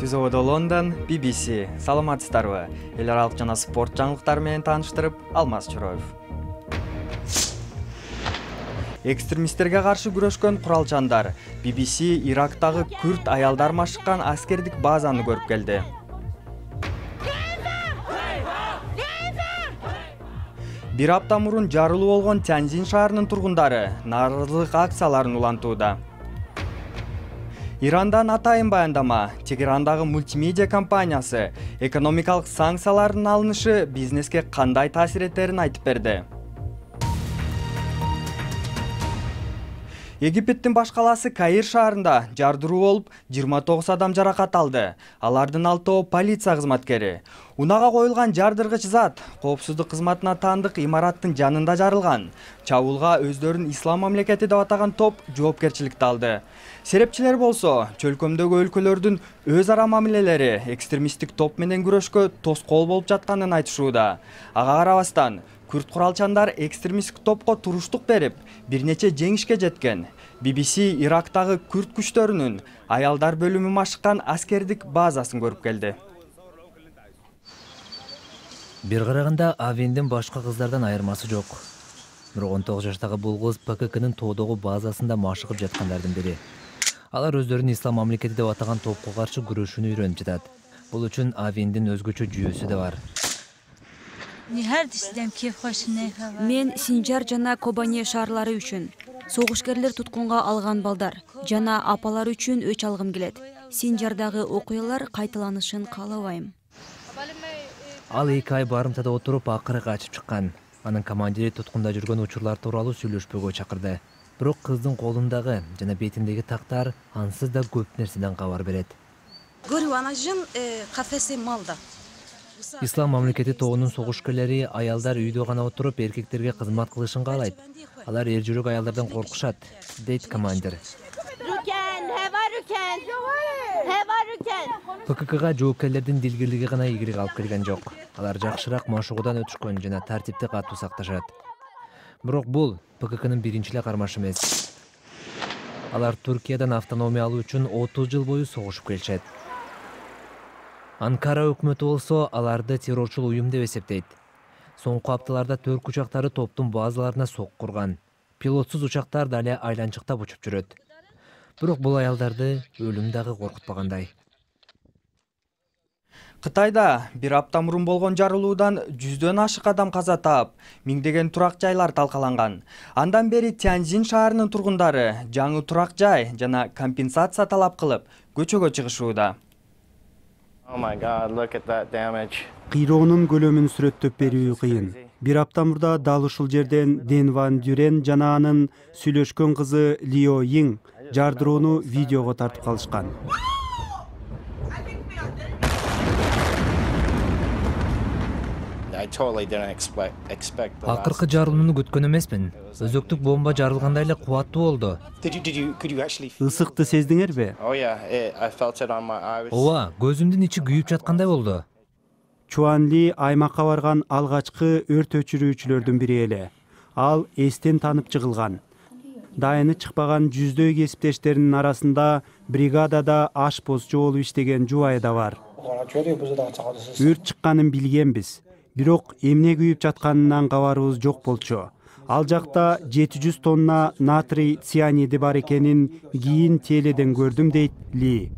Түз абада Лондон, BBC. Саламатсыздарбы? Эл аралык жана спорт жаңылыктары менен тааныштырып, Алмаз Чороев. Экстремисттерге каршы күрөшкөн куралчандар BBC Ирактагы күрд аялдар машыккан аскердик базаны көрүп келди. Бир апта мурун жарылуу болгон Тяньзин шаарынын тургундары нааразылык акцияларын улантууда. Ирандан атайын баяндама, Тегерандагы мультимедиа компаниясы экономикалык санкциялардын алынышы бизнеске кандай таасир этерин айтып берди. Египеттин баш калаасы Каир шаарында жардыруу болуп, 29 адам жаракат алды. Алардын 6 полиция кызматкери. Унага коюлган жардыргыч зат коопсуздук кызматына таандык имараттын жанында жарылган. Чабуулга өздөрүн ислам мамлекети деп атаган топ жоопкерчиликти алды. Серепчилер болсо, чөлкөмдөгү өлкөлөрдүн өз ара мамилелери экстремисттик топ менен күрөшкө тоскоол болуп жатканын айтышууда. Ага карабастан, күрд куралчандар экстремисттик топко туруштук берип, бир нече жеңишке жеткен. BBC Ирактагы күрд күчтөрүнүн аялдар бөлүмү машыккан аскердик базасын көрүп келди. Бир караганда Авиндин башка кыздардан айырмасы жок. Бирок 19 жаштагы бул кыз ПККнын Тоодогу базасында машыгып жаткандардын бири. Алар өздөрүн ислам мамлекети деп атаган топко каршы күрөшүүнү үйрөнүп жатат. Бул үчүн Авиндин өзгөчө жүйөсү да бар. Мен Синжар жана Кобане шаарлары үчүн согушкерлер туткунга алган балдар жана апалар үчүн өч алгым келет. Синжардагы окуялар кайталанышын каалабайм. Ал 2 ай барымтада отуруп акыры качып чыккан. Анын командири туткунда жүргөн учурлар тууралуу сүйлөшпөгө чакырды. Бирок кыздын колундагы жана бетиндеги тактар ансыз да көп нерседен кабар берет. Ислам мамлекети тобунун согушкерлери аялдар үйдө гана отуруп эркектерге кызмат кылышын каалайт. Алар эр жүрөк аялдардан коркушат, дейт командир. ПККга жоопкерлердин дилгирлиги гана ийгилик алып келген жок. Алар жакшыраак машыгуудан өтүшкөн жана тартипти катуу сакташат. Бирок бул ПККнын биринчи эле кармашы эмес. Алар Туркиядан автономия алуу үчүн 30 жыл бою согушуп келишет. Анкара өкмөтү болсо аларды террорчул уюм деп эсептейт. Соңку апталарда Түрк учактары топтун базаларына сок курган. Пилотсуз учактар дале айланчыктап учуп жүрөт. Бирок бул аялдарды өлүм дагы коркутпагандай. Кытайда бир апта мурун болгон жарылуудан 100дөн ашык адам каза таап, миңдеген турак жайлар талкаланган. Андан бери Тяньзин шаарынын тургундары жаңы турак жай жана компенсация талап кылып, көчөгө чыгышууда. Кыйроонун көлөмүн сүрөттөп берүү кыйын. Бир апта мурда дал ушул жерден Дэн Ван Дюрен жана анын сүйлөшкөн кызы Лио Йиң жардырууну видеого тартып калышкан. Акыркы жарылууну күткөн эмесмин. Өзөктүк бомба жарылгандай эле кубаттуу болду. Ысыкты сездиңерби? Ооба, көзүмдүн ичи күйүп жаткандай болду. Чуан Ли аймакка барган алгачкы өрт өчүрүүчүлөрдүн бири эле. Ал эстен танып чыгылган. Дайыны чыкпаган 100дөй кесиптештеринин арасында бригадада ашпозчу болуп иштеген жубайы да бар. Өрт чыкканын билгенбиз. Бирок эмне күйүп жатканынан кабарыбыз жок болчу. Ал жакта 700 тонна натрий цианиди бар экенин кийин теледен көрдүм, дейт Ли.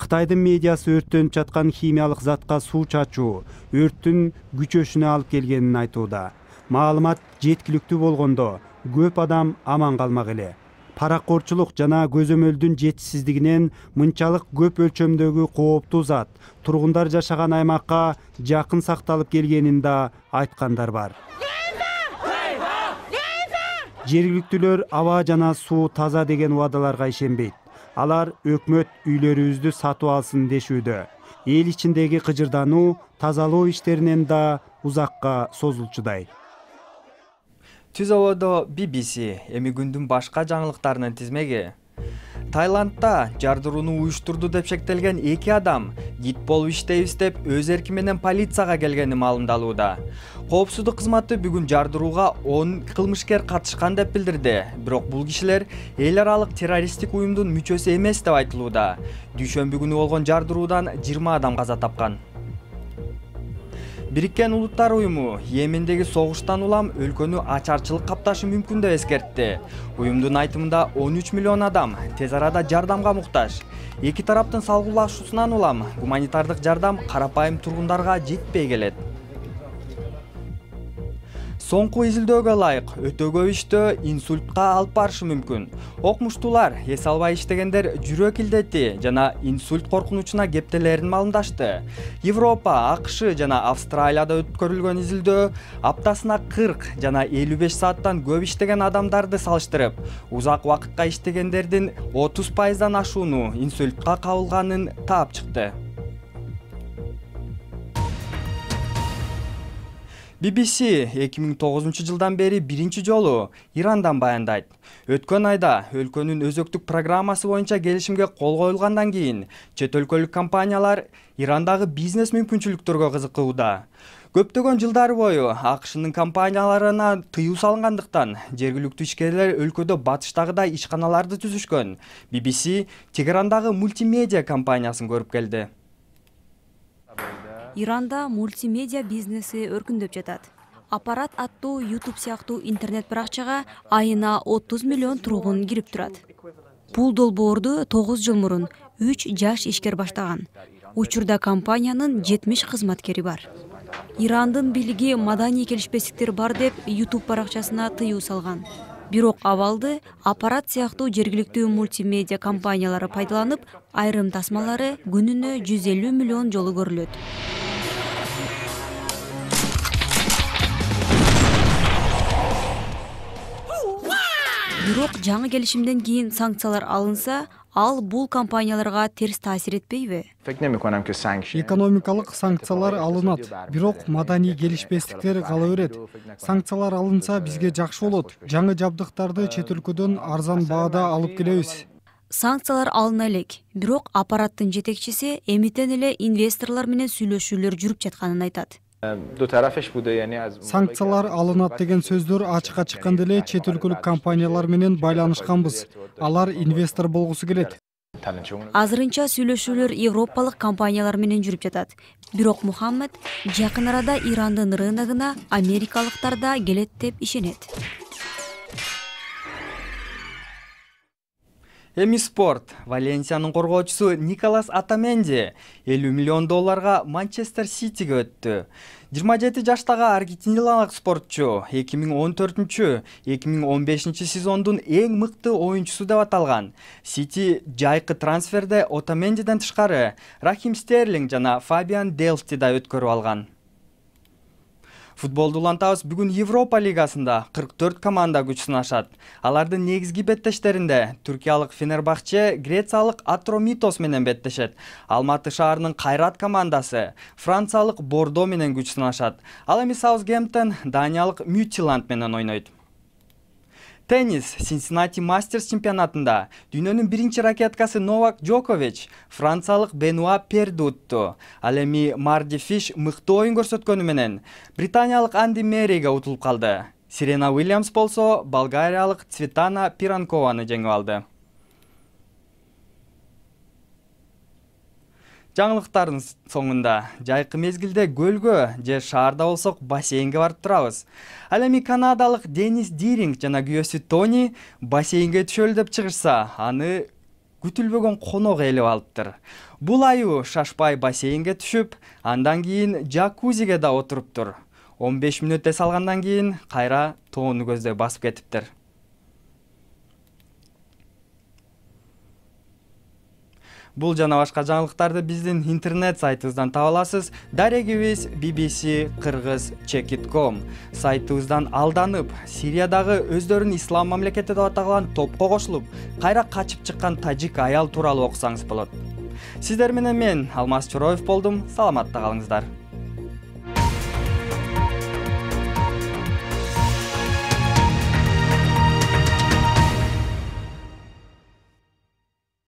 Кытайдын медиасы өрттөнүп жаткан химиялык затка суу чачуу өрттүн күчөшүнө алып келгенин айтууда. Маалымат жеткиликтүү болгондо көп адам аман калмак эле. Паракорчулук жана көзөмөлдүн жетишсиздигинен мынчалык көп өлчөмдөгү кооптуу зат тургундар жашаган аймакка жакын сакталып келгенин да айткандар бар. Жергиликтүүлөр аба жана суу таза деген убадаларга ишенбейт. Алар өкмөт үйлөрүбүздү сатып алсын дешүүдө. Эл ичиндеги кыжырдануу тазалоо иштеринен да узакка созулчудай. Түз абада BBC эми күндүн башка жаңылыктарынын тизмеги. Таиландда жардырууну уюштурду деп шектелген 2 адам гид болуп иштейбиз деп өз эрки менен полицияга келгени маалымдалууда. Коопсуздук кызматы бүгүн жардырууга 10 кылмышкер катышкан деп билдирди. Бирок бул кишилер эл аралык террористтик уюмдун мүчөсү эмес деп айтылууда. Дүйшөмбү күнү болгон жардыруудан 20 адам каза тапкан. Бириккен Улуттар уюму Йемендеги согуштан улам өлкөнү ачарчылык капташы мүмкүн деп эскертти. Уюмдун айтымында 13 миллион адам тез арада жардамга муктаж. Эки тараптын салгылашуусунан улам гуманитардык жардам карапайым тургундарга жетпей келет. Соңку изилдөөгө ылайык өтө көп иштөө инсультка алып барышы мүмкүн. Окумуштуулар эс албай иштегендер жүрөк илдети жана инсульт коркунучуна кептелерин маалымдашты. Европа, АКШ жана Австралияда өткөрүлгөн изилдөө аптасына 40 жана 55 сааттан көп иштеген адамдарды салыштырып, узак убакытка иштегендердин 30%дан ашууну инсультка кабылганын таап чыкты. BBC 2009 жылдан бери биринчи жолу Ирандан баяндайт. Өткөн айда өлкөнүн өзөктүк программасы боюнча келишимге кол коюлгандан кийин чет өлкөлүк компаниялар Ирандагы бизнес мүмкүнчүлүктөргө кызыкууда. Көптөгөн жылдар бою АКШнын компанияларына тыюу салынгандыктан жергиликтүү ишкерлер өлкөдө батыштагыдай ишканаларды түзүшкөн. BBC Тегерандагы мультимедиа компаниясын көрүп келди. Иранда мультимедиа бизнеси өркүндөп жатат. Аппарат аттуу YouTube сыяктуу интернет баракчага айына 30 миллион тургун кирип турат. Бул долбоорду 9 жыл мурун 3 жаш ишкер баштаган. Учурда компаниянын 70 кызматкери бар. Ирандын бийлиги маданий келишпестиктер бар деп YouTube баракчасына тыюу салган. Бирок абалды аппарат сыяктуу жергиликтүү мультимедиа компаниялары пайдаланып, айрым тасмалары күнүнө 150 миллион жолу көрүлөт. Бирок жаңы келишимден кийин санкциялар алынса, ал бул компанияларга терс таасир этпейби? Экономикалык санкциялар алынат, бирок маданий келишпестиктер кала берет. Санкциялар алынса бизге жакшы болот. Жаңы жабдыктарды чет өлкөдөн арзан баада алып келебиз. Санкциялар алына элек, бирок аппараттын жетекчиси эмитен эле инвесторлор менен сүйлөшүүлөр жүрүп жатканын айтат. Санкциялар алынат деген сөздөр ачыкка чыкканда эле чет өлкөлүк компаниялар менен байланышканбыз. Алар инвестор болгусу келет. Азырынча сүйлөшүүлөр европалык компаниялар менен жүрүп жатат. Бирок Мухаммед жакын арада Ирандын рыногуна америкалыктар да келет деп ишенет. Эми спорт. Валенсиянын коргоочусу Николас Отаменди 50 миллион долларга Манчестер Ситиге өттү. 27 жаштагы аргентиналык спортчу 2014-2015 сезондун эң мыкты оюнчусу деп аталган. Сити жайкы трансферде Отамендиден тышкары Рахим Стерлинг жана Фабиан Делфти да өткөрүп алган. Футболду улантабыз. Бүгүн Европа лигасында 44 команда күч сынашат. Алардын негизги беттештеринде түркиялык Фенербахче Грециялык Атромитос менен беттешет. Алматы шаарынын Кайрат командасы Франциялык Бордо менен күч сынашат. Ал эми Саутгемптон Даниялык Мюттиланд менен ойнойт. Теннис. Cincinnati Masters чемпионатында дүйнөнүн биринчи ракеткасы Новак Джокович франциялык Бенуа Перди утту. Ал эми Марди Фиш мыкты оюн көрсөткөнү менен британиялык Анди Мерриге утулуп калды. Сирена Уильямс болсо болгариялык Цветана Пиранкованы жеңип алды. Жаңылыктардын соңунда жайкы мезгилде көлгө же шаарда болсок бассейнге барып турабыз. Ал эми канадалык Денис Диринг жана күйөөсү Тони бассейнге түшөлү деп чыгышса, аны күтүлбөгөн конок ээлеп алыптыр. Бул аюу шашпай бассейнге түшүп, андан кийин джакузиге да отуруптур. 15 мүнөт эс алгандан кийин кайра тоону көздөй басып кетиптир. Бул жана башка жаңылыктарды биздин интернет сайтыбыздан таба аласыз. Дарегибиз bbc-kyrgyz.com сайтыбыздан алданып, Сириядагы өздөрүн ислам мамлекети деп аталган топко кошулуп, кайра качып чыккан тажик аял тууралуу окусаңыз болот. Сиздер менен мен Алмаз Чороев болдум. Саламатта калыңыздар.